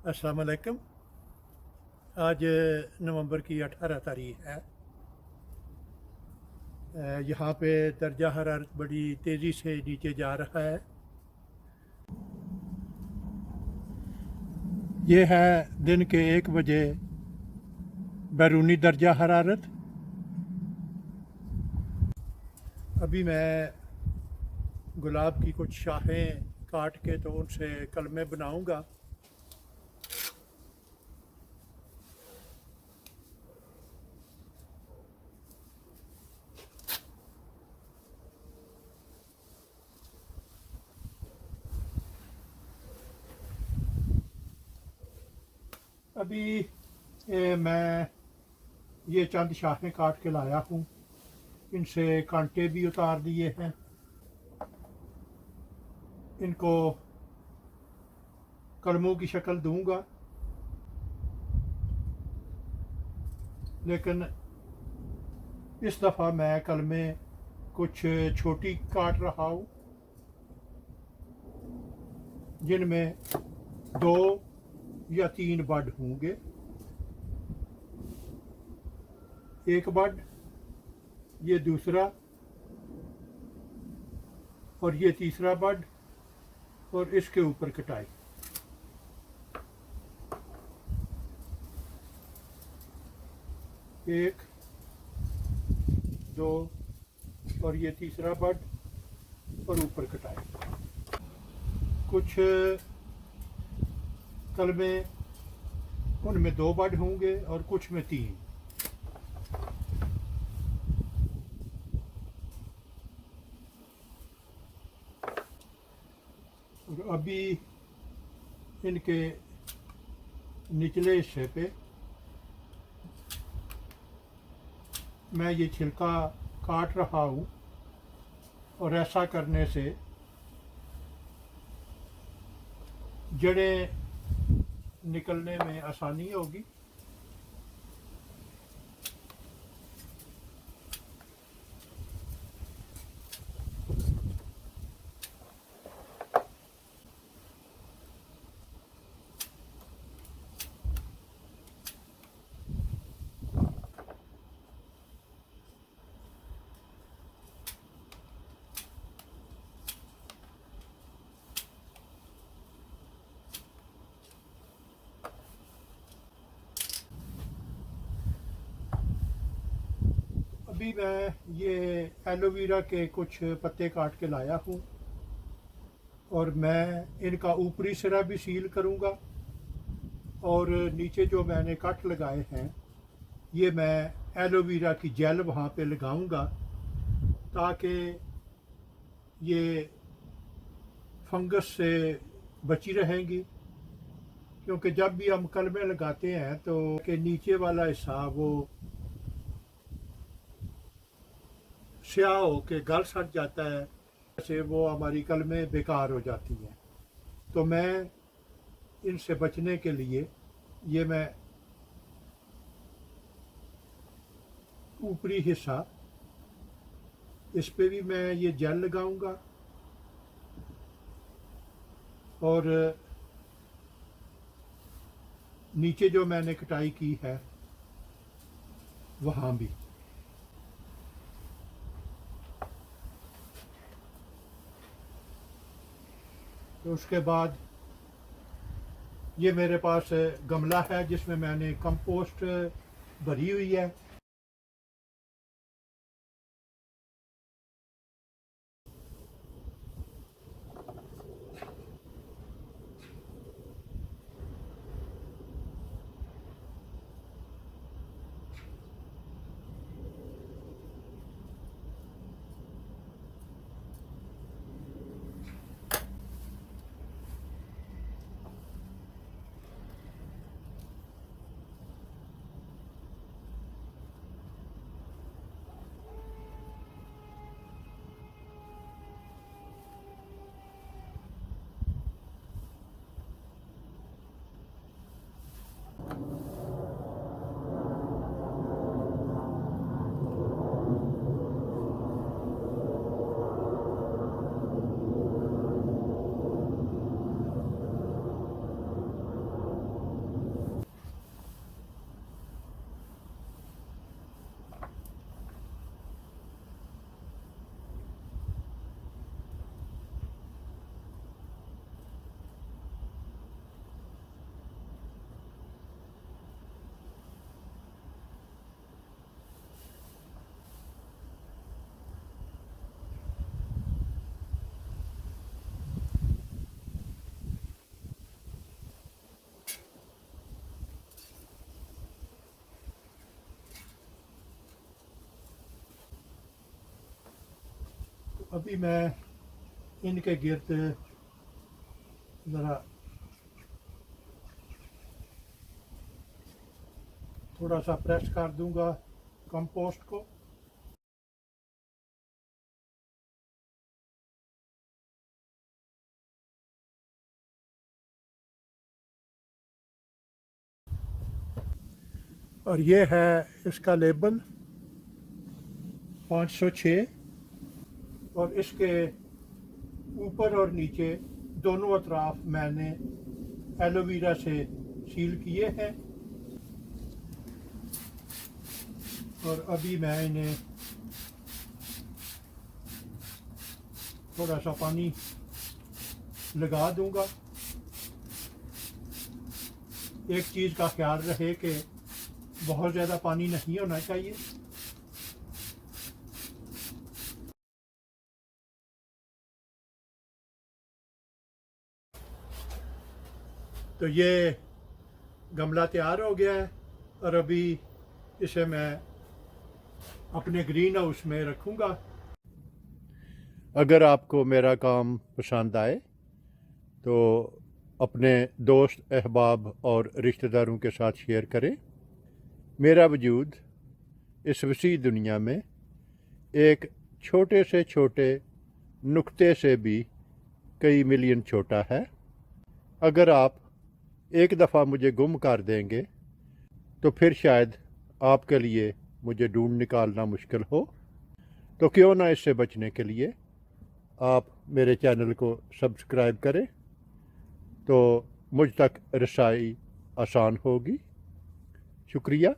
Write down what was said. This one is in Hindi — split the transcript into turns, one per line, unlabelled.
अस्सलाम वालेकुम। आज नवंबर की 18 तारीख है। यहाँ पे दर्जा हरारत बड़ी तेज़ी से नीचे जा रहा है। ये है दिन के 1 बजे बैरूनी दर्जा हरारत। अभी मैं गुलाब की कुछ शाखें काट के तो उनसे कलमे बनाऊंगा। अभी मैं ये चंद शाखें काट के लाया हूँ। इनसे कांटे भी उतार दिए हैं। इनको कलमों की शक्ल दूंगा, लेकिन इस दफ़ा मैं कलमे कुछ छोटी काट रहा हूँ, जिनमें 2 या 3 बड होंगे। एक बड, ये दूसरा, और ये तीसरा बड, और इसके ऊपर कटाई। एक, दो, और ये तीसरा बड, और ऊपर कटाई। कुछ कलमे उनमें 2 बड होंगे और कुछ में 3। और अभी इनके निचले हिस्से पे मैं ये छिलका काट रहा हूँ, और ऐसा करने से जड़ें निकलने में आसानी होगी। अभी मैं ये एलोवेरा के कुछ पत्ते काट के लाया हूँ, और मैं इनका ऊपरी सिरा भी सील करूँगा, और नीचे जो मैंने कट लगाए हैं ये मैं एलोवेरा की जेल वहाँ पे लगाऊंगा, ताकि ये फंगस से बची रहेंगी। क्योंकि जब भी हम कलमे लगाते हैं तो के नीचे वाला हिस्सा वो स्याह होके गल सड़ जाता है, से वो हमारी कलमें बेकार हो जाती हैं। तो मैं इनसे बचने के लिए ये मैं ऊपरी हिस्सा, इस पे भी मैं ये जेल लगाऊंगा, और नीचे जो मैंने कटाई की है वहाँ भी। तो उसके बाद ये मेरे पास गमला है जिसमें मैंने कंपोस्ट भरी हुई है। अभी मैं इनके गिर्द ज़रा थोड़ा सा प्रेस कर दूंगा कंपोस्ट को। और ये है इसका लेबल 506, और इसके ऊपर और नीचे दोनों अतराफ मैंने एलोवेरा से सील किए हैं। और अभी मैं इन्हें थोड़ा सा पानी लगा दूंगा। एक चीज़ का ख्याल रहे कि बहुत ज़्यादा पानी नहीं होना चाहिए। तो ये गमला तैयार हो गया है और अभी इसे मैं अपने ग्रीन हाउस में रखूँगा। अगर आपको मेरा काम पसंद आए तो अपने दोस्त अहबाब और रिश्तेदारों के साथ शेयर करें। मेरा वजूद इस वसी दुनिया में एक छोटे से छोटे नुक्ते से भी कई मिलियन छोटा है। अगर आप एक दफ़ा मुझे गुम कर देंगे तो फिर शायद आपके लिए मुझे ढूंढ निकालना मुश्किल हो। तो क्यों ना इससे बचने के लिए आप मेरे चैनल को सब्सक्राइब करें, तो मुझ तक रसाई आसान होगी। शुक्रिया।